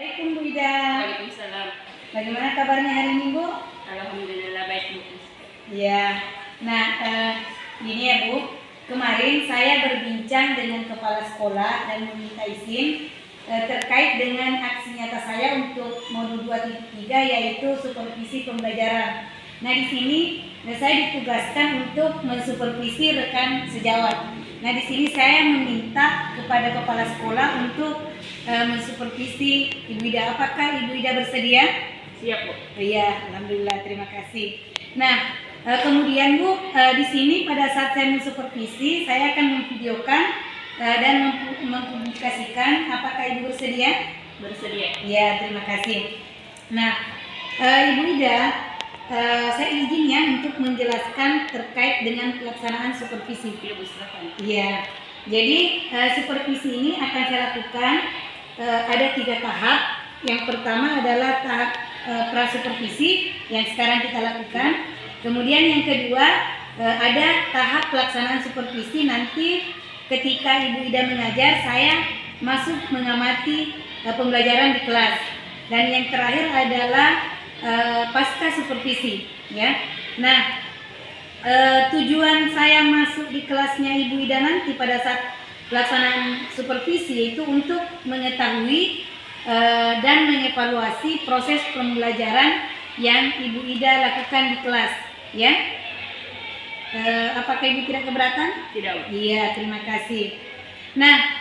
Assalamualaikum Bu Ida. Waalaikumsalam. Bagaimana kabarnya hari ini Bu? Alhamdulillah baik Bu. Ya, nah gini ya Bu, kemarin saya berbincang dengan kepala sekolah dan meminta izin terkait dengan aksi nyata saya untuk modul 2.3 yaitu supervisi pembelajaran. Nah di sini saya ditugaskan untuk mensupervisi rekan sejawat. Nah di sini saya meminta kepada kepala sekolah untuk mensupervisi Ibu Ida. Apakah Ibu Ida bersedia? Siap Bu. Iya, alhamdulillah, terima kasih. Nah, kemudian Bu, di sini pada saat saya mensupervisi, saya akan memvideokan dan mempublikasikan. Apakah Ibu bersedia? Bersedia. Iya, terima kasih. Nah, Ibu Ida, saya izin ya untuk menjelaskan terkait dengan pelaksanaan supervisi. Iya Bu, silakan. Iya, jadi supervisi ini akan saya lakukan ada 3 tahap. Yang pertama adalah tahap prasupervisi yang sekarang kita lakukan. Kemudian yang kedua ada tahap pelaksanaan supervisi nanti ketika Ibu Ida mengajar, saya masuk mengamati pembelajaran di kelas. Dan yang terakhir adalah pasca supervisi, ya. Nah, tujuan saya masuk di kelasnya Ibu Ida nanti pada saat pelaksanaan supervisi itu untuk mengetahui dan mengevaluasi proses pembelajaran yang Ibu Ida lakukan di kelas, ya. Apakah Ibu tidak keberatan? Tidak. Iya, terima kasih. Nah,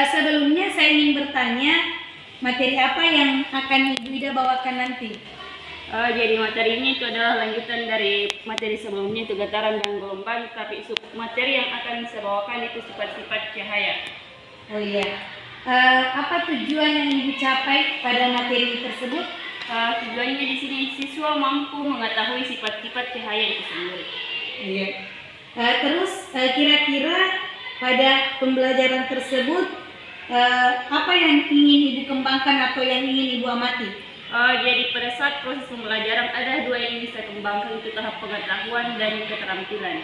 sebelumnya saya ingin bertanya materi apa yang akan Ibu Ida bawakan nanti? Jadi materinya itu adalah lanjutan dari materi sebelumnya, itu getaran dan gelombang, tapi materi yang akan saya bawakan itu sifat-sifat cahaya. Oh iya. Apa tujuan yang Ibu capai pada materi tersebut? Tujuannya di sini siswa mampu mengetahui sifat-sifat cahaya itu sendiri. Iya. Terus kira-kira pada pembelajaran tersebut apa yang ingin Ibu kembangkan atau yang ingin Ibu amati? Jadi pada saat proses pembelajaran ada 2 yang ingin saya kembangkan, itu tahap pengetahuan dan keterampilan.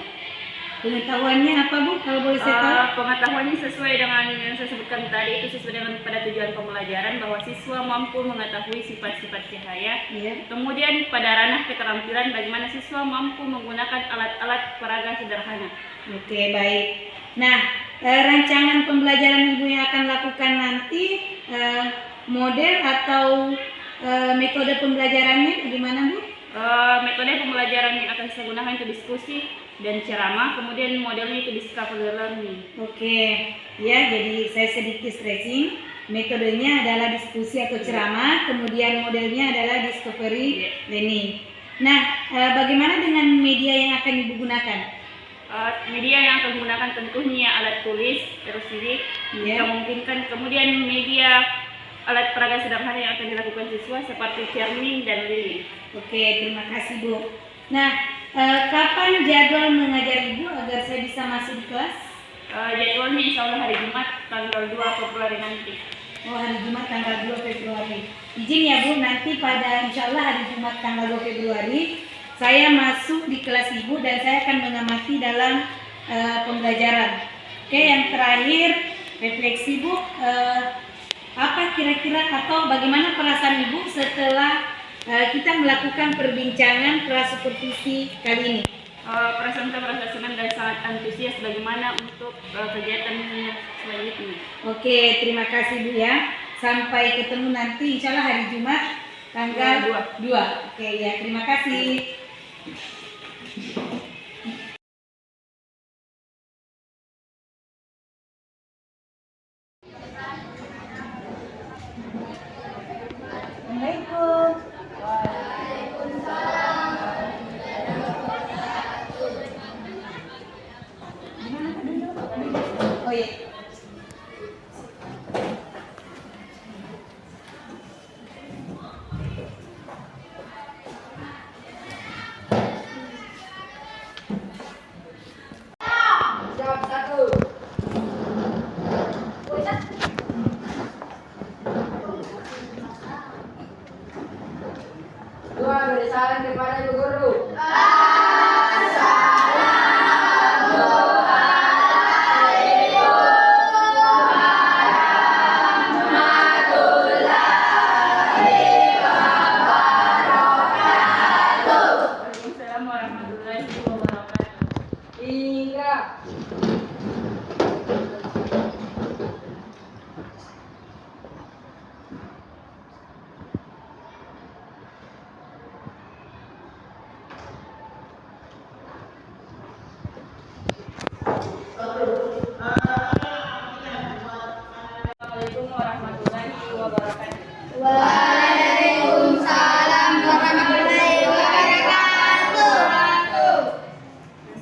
Pengetahuannya apa Bu, kalau boleh saya tahu? Pengetahuannya sesuai dengan yang saya sebutkan tadi, itu sesuai dengan pada tujuan pembelajaran bahwa siswa mampu mengetahui sifat-sifat cahaya. Iya. Kemudian pada ranah keterampilan bagaimana siswa mampu menggunakan alat-alat peraga sederhana. Oke, baik. Nah, rancangan pembelajaran Ibu yang akan lakukan nanti model atau metode pembelajarannya bagaimana Bu? Metode pembelajaran yang akan saya gunakan itu diskusi dan ceramah, kemudian modelnya itu discovery learning. Oke, ya, jadi saya sedikit stretching. Metodenya adalah diskusi atau ceramah, kemudian modelnya adalah discovery learning. Nah, bagaimana dengan media yang akan Ibu gunakan? Media yang akan menggunakan tentunya alat tulis, terus ini memungkinkan, kemudian media alat peraga sederhana yang akan dilakukan siswa seperti cermin dan lilin. Oke, terima kasih Bu. Nah, kapan jadwal mengajar Ibu agar saya bisa masuk di kelas? Jadwalnya insya Allah hari Jumat tanggal 2 Februari nanti. Oh, hari Jumat tanggal 2 Februari. Izin ya Bu, nanti pada insya Allah hari Jumat tanggal 2 Februari saya masuk di kelas Ibu dan saya akan mengamati dalam pembelajaran. Oke, yang terakhir refleksi Bu, apa kira-kira atau bagaimana perasaan Ibu setelah kita melakukan perbincangan prasupervisi kali ini? Perasaan saya merasa senang dan sangat antusias bagaimana untuk kegiatan selanjutnya. Oke, terima kasih Bu ya. Sampai ketemu nanti insya Allah hari Jumat tanggal 2. Oke ya, terima kasih. Assalamualaikum. Oh iya. Dua beri salam kepada Ibu Guru. 3. Assalamualaikum warahmatullahi wabarakatuh. Waalaikumsalam warahmatullahi wabarakatuh.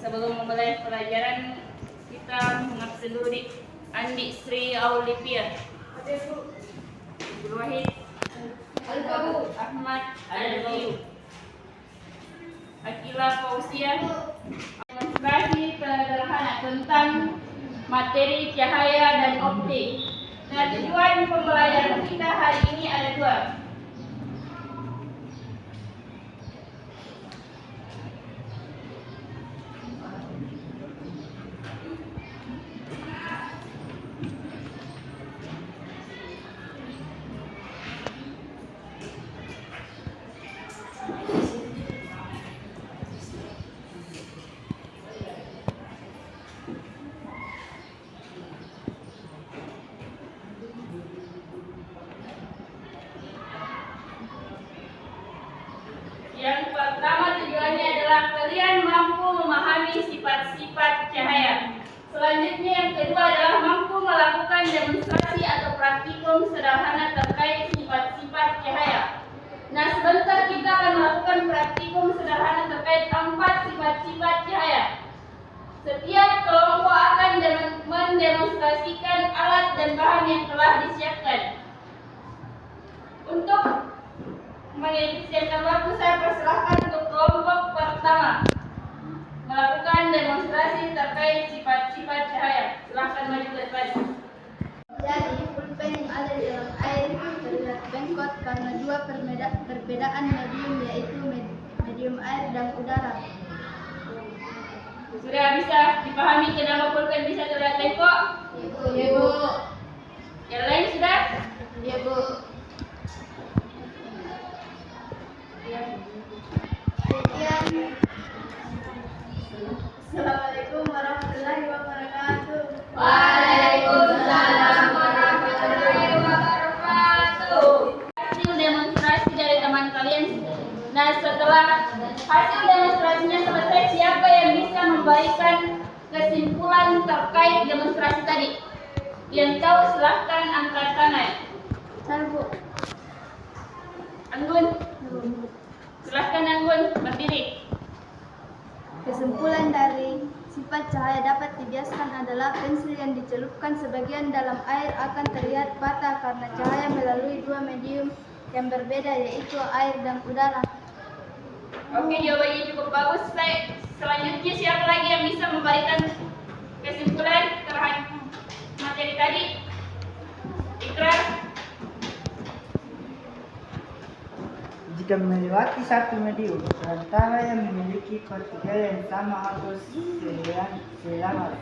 Sebelum memulai pelajaran, kita mengabsen dulu di Andi Sri Aulipia, Abdul Wahid, Ahmad Al-Bayu, Akila Fausia. Demonstrasi sederhana tentang materi cahaya dan optik. Nah, tujuan pembelajaran kita hari ini ada dua. Yang pertama tujuannya adalah kalian mampu memahami sifat-sifat cahaya. Selanjutnya yang kedua adalah mampu melakukan demonstrasi atau praktikum sederhana terkait sifat-sifat cahaya. Nah, sebentar kita akan melakukan praktikum sederhana terkait 4 sifat-sifat cahaya. Setiap kelompok akan mendemonstrasikan alat dan bahan yang telah disiapkan. Untuk mengisikan waktu, saya persilahkan untuk kelompok pertama melakukan demonstrasi terkait sifat-sifat cahaya. Silahkan maju ke depan. Jadi, pulpen yang ada di dalam air terlihat bengkok karena dua perbedaan medium, yaitu medium air dan udara. Sudah bisa dipahami kenapa pulpen bisa terlihat bengkok? Iya, Bu. Yang lain sudah? Iya, Bu. Sekian. Assalamualaikum warahmatullahi wabarakatuh. Waalaikumsalam warahmatullahi wabarakatuh. Hasil demonstrasi dari teman kalian. Nah, setelah hasil demonstrasinya selesai, siapa yang bisa memberikan kesimpulan terkait demonstrasi tadi? Yang tahu silahkan angkat tangan. Saya, Bu. Anggun, silahkan Anggun berdiri. Kesimpulan dari sifat cahaya dapat dibiaskan adalah pensil yang dicelupkan sebagian dalam air akan terlihat patah karena cahaya melalui dua medium yang berbeda, yaitu air dan udara. Oke, jawabannya cukup bagus. Baik, selanjutnya siapa lagi yang bisa memberikan kesimpulan terhadap materi tadi? Ikrar. Jika melewati satu medium, perantara yang memiliki partikel yang sama harus selamat.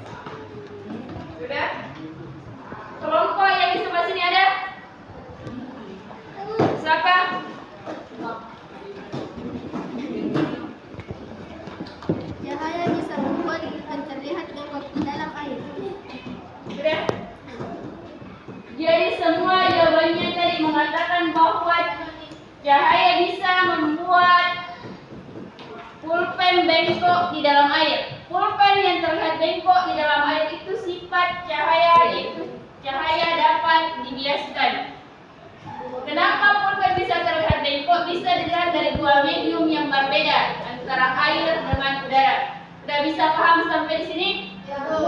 Sudah? Kelompok yang di sebelah sini ada? Siapa? Cahaya bisa membuat kita terlihat bengkok di dalam air. Sudah? Jadi semua jawabannya tadi mengatakan bahwa cahaya bisa membuat pulpen bengkok di dalam air. Pulpen yang terlihat bengkok di dalam air itu sifat cahaya, yaitu cahaya dapat dibiaskan. Kenapa pulpen bisa terlihat bengkok? Bisa dilihat dari dua medium yang berbeda antara air dengan udara. Sudah bisa paham sampai di sini? Ya, Bu.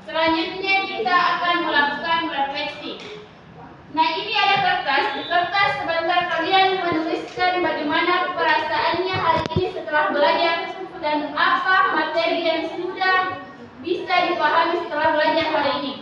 Selanjutnya kita akan melakukan refleksi. Nah, ini ada kertas. Di kertas sebentar kalian menuliskan bagaimana perasaannya hari ini setelah belajar dan apa materi yang sudah bisa dipahami setelah belajar hari ini.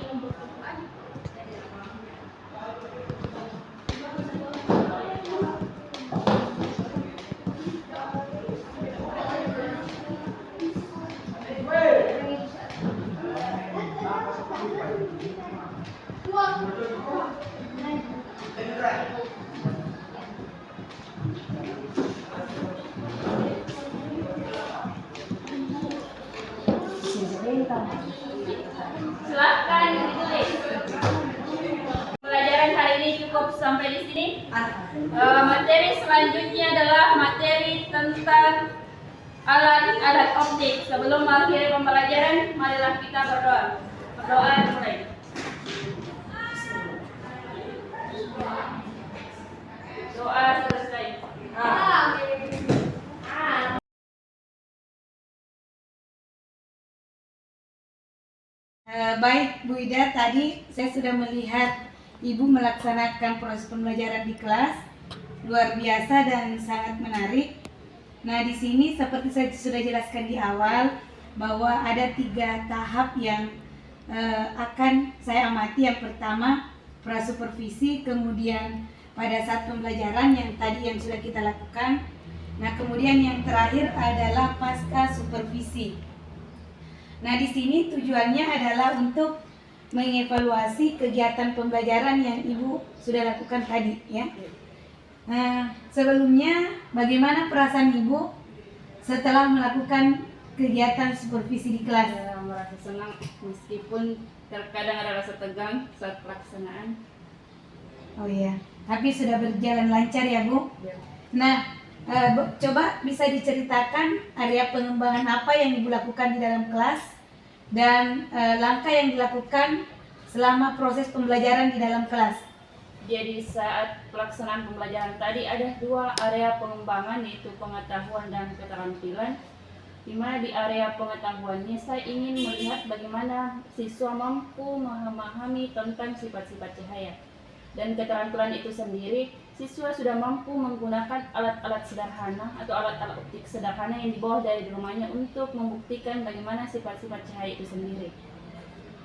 Silakan ditulis. Pelajaran hari ini cukup sampai di sini. Materi selanjutnya adalah materi tentang alat-alat optik. Sebelum mengakhiri pembelajaran, marilah kita berdoa. Berdoa mulai. Doa selesai. Baik Bu Ida, tadi saya sudah melihat Ibu melaksanakan proses pembelajaran di kelas, luar biasa dan sangat menarik. Nah, di sini seperti saya sudah jelaskan di awal bahwa ada 3 tahap yang akan saya amati. Yang pertama prasupervisi, kemudian pada saat pembelajaran yang tadi yang sudah kita lakukan. Nah, kemudian yang terakhir adalah pasca supervisi. Nah, di sini tujuannya adalah untuk mengevaluasi kegiatan pembelajaran yang Ibu sudah lakukan tadi, ya. Nah, sebelumnya bagaimana perasaan Ibu setelah melakukan kegiatan supervisi di kelas? Saya merasa senang meskipun terkadang ada rasa tegang saat pelaksanaan. Oh iya, tapi sudah berjalan lancar ya Bu? Ya. Nah, coba bisa diceritakan area pengembangan apa yang Ibu lakukan di dalam kelas dan langkah yang dilakukan selama proses pembelajaran di dalam kelas. Jadi saat pelaksanaan pembelajaran tadi ada 2 area pengembangan, yaitu pengetahuan dan keterampilan. Di mana di area pengetahuannya saya ingin melihat bagaimana siswa mampu memahami tentang sifat-sifat cahaya. Dan keterampilan itu sendiri, siswa sudah mampu menggunakan alat-alat sederhana atau alat-alat optik sederhana yang dibawa dari rumahnya untuk membuktikan bagaimana sifat-sifat cahaya itu sendiri.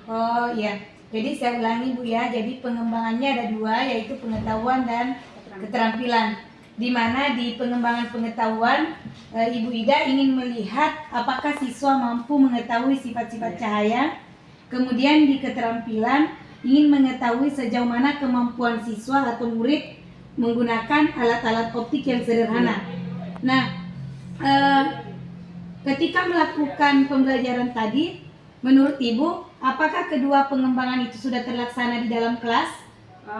Oh iya, jadi saya ulangi Bu ya, jadi pengembangannya ada 2, yaitu pengetahuan dan keterampilan. Di mana di pengembangan pengetahuan, Ibu Ida ingin melihat apakah siswa mampu mengetahui sifat-sifat cahaya. Kemudian di keterampilan, ingin mengetahui sejauh mana kemampuan siswa atau murid menggunakan alat-alat optik yang sederhana. Nah, ketika melakukan pembelajaran tadi, menurut Ibu, apakah kedua pengembangan itu sudah terlaksana di dalam kelas?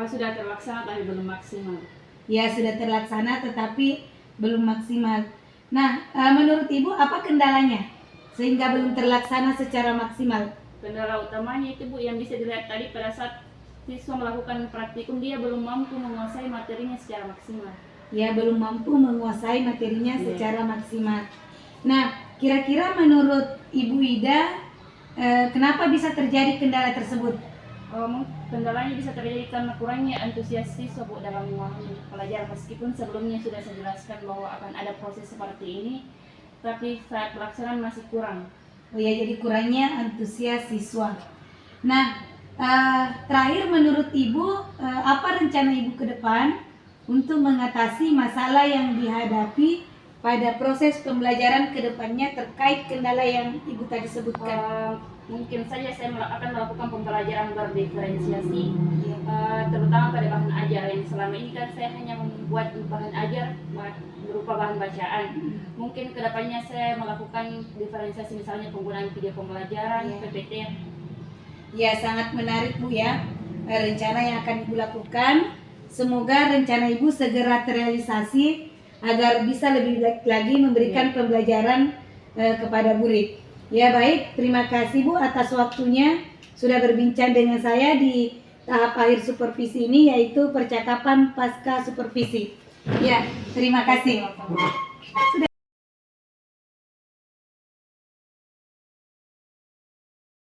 Sudah terlaksana tapi belum maksimal. Ya, sudah terlaksana tetapi belum maksimal. Nah, menurut Ibu apa kendalanya sehingga belum terlaksana secara maksimal? Kendala utamanya itu Bu yang bisa dilihat tadi pada saat siswa melakukan praktikum, dia belum mampu menguasai materinya secara maksimal. Ya, belum mampu menguasai materinya secara maksimal. Nah, kira-kira menurut Ibu Ida, kenapa bisa terjadi kendala tersebut? Kendalanya bisa terjadi karena kurangnya antusias siswa Bu dalam memahami pelajaran. Meskipun sebelumnya sudah saya jelaskan bahwa akan ada proses seperti ini, tapi saat pelaksanaan masih kurang. Oh ya, jadi kurangnya antusias siswa. Nah, terakhir menurut Ibu, apa rencana Ibu ke depan untuk mengatasi masalah yang dihadapi pada proses pembelajaran ke depannya terkait kendala yang Ibu tadi sebutkan? Mungkin saja saya akan melakukan pembelajaran berdiferensiasi, terutama pada bahan ajar yang selama ini kan saya hanya membuat bahan ajar berupa bahan bacaan. Mungkin kedepannya saya melakukan diferensiasi, misalnya penggunaan video pembelajaran, PPT. Ya, sangat menarik Bu ya, rencana yang akan Ibu lakukan. Semoga rencana Ibu segera terrealisasi agar bisa lebih lagi memberikan pembelajaran kepada murid. Ya baik, terima kasih Bu atas waktunya sudah berbincang dengan saya di tahap akhir supervisi ini, yaitu percakapan pasca supervisi. Ya, terima kasih. Sudah.